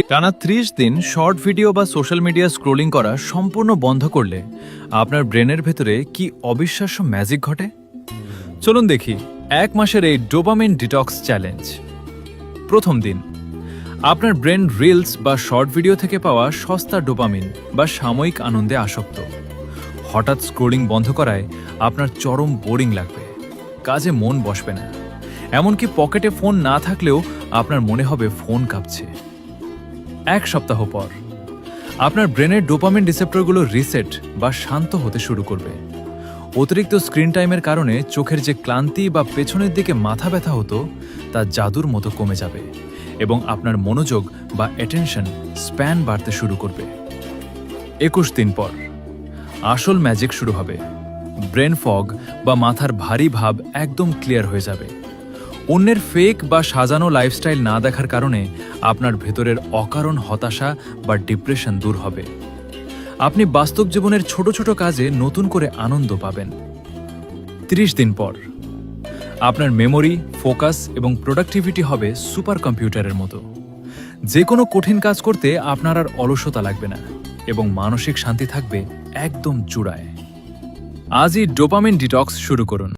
টানা ৩০ দিন short video বা সোশ্যাল মিডিয়া স্ক্রোলিং করা সম্পূর্ণ বন্ধ করলে আপনার ব্রেনের ভেতরে কি অবিশ্বাস্য ম্যাজিক ঘটে। চলুন দেখি ১ মাসের এই ডোপামিন ডিটক্স চ্যালেঞ্জ। প্রথম দিন, আপনার ব্রেন রিলস বা শর্ট ভিডিও থেকে পাওয়া সস্তা ডোপামিন বা সাময়িক আনন্দে আসক্ত। হঠাৎ স্ক্রোলিং বন্ধ করায় আপনার চরম বোরিং লাগবে, কাজে মন বসবে না, এমনকি পকেটে ফোন না থাকলেও আপনার মনে হবে ফোন কাঁপছে। ১ সপ্তাহ পর আপনার ব্রেনের ডোপামিন রিসেপ্টরগুলো রিসেট বা শান্ত হতে শুরু করবে। অতিরিক্ত স্ক্রিন টাইমের কারণে চোখের যে ক্লান্তি বা পেছনের দিকে মাথা ব্যথা হতো তা জাদুর মতো কমে যাবে এবং আপনার মনোযোগ বা অ্যাটেনশন স্প্যান বাড়তে শুরু করবে। ২১ দিন পর আসল ম্যাজিক শুরু হবে। ব্রেন ফগ বা মাথার ভারী ভাব একদম ক্লিয়ার হয়ে যাবে। অন্যের ফেক বা সাজানো লাইফস্টাইল না দেখার কারণে আপনার ভেতরের অকারণ হতাশা বা ডিপ্রেশন দূর হবে। আপনি বাস্তব জীবনের ছোট ছোট কাজে নতুন করে আনন্দ পাবেন। ৩০ দিন পর আপনার মেমোরি, ফোকাস এবং প্রোডাক্টিভিটি হবে সুপার কম্পিউটারের মতো। যে কোনো কঠিন কাজ করতে আপনার আর অলসতা লাগবে না এবং মানসিক শান্তি থাকবে একদম চূড়ায়। আজই ডোপামিন ডিটক্স শুরু করুন।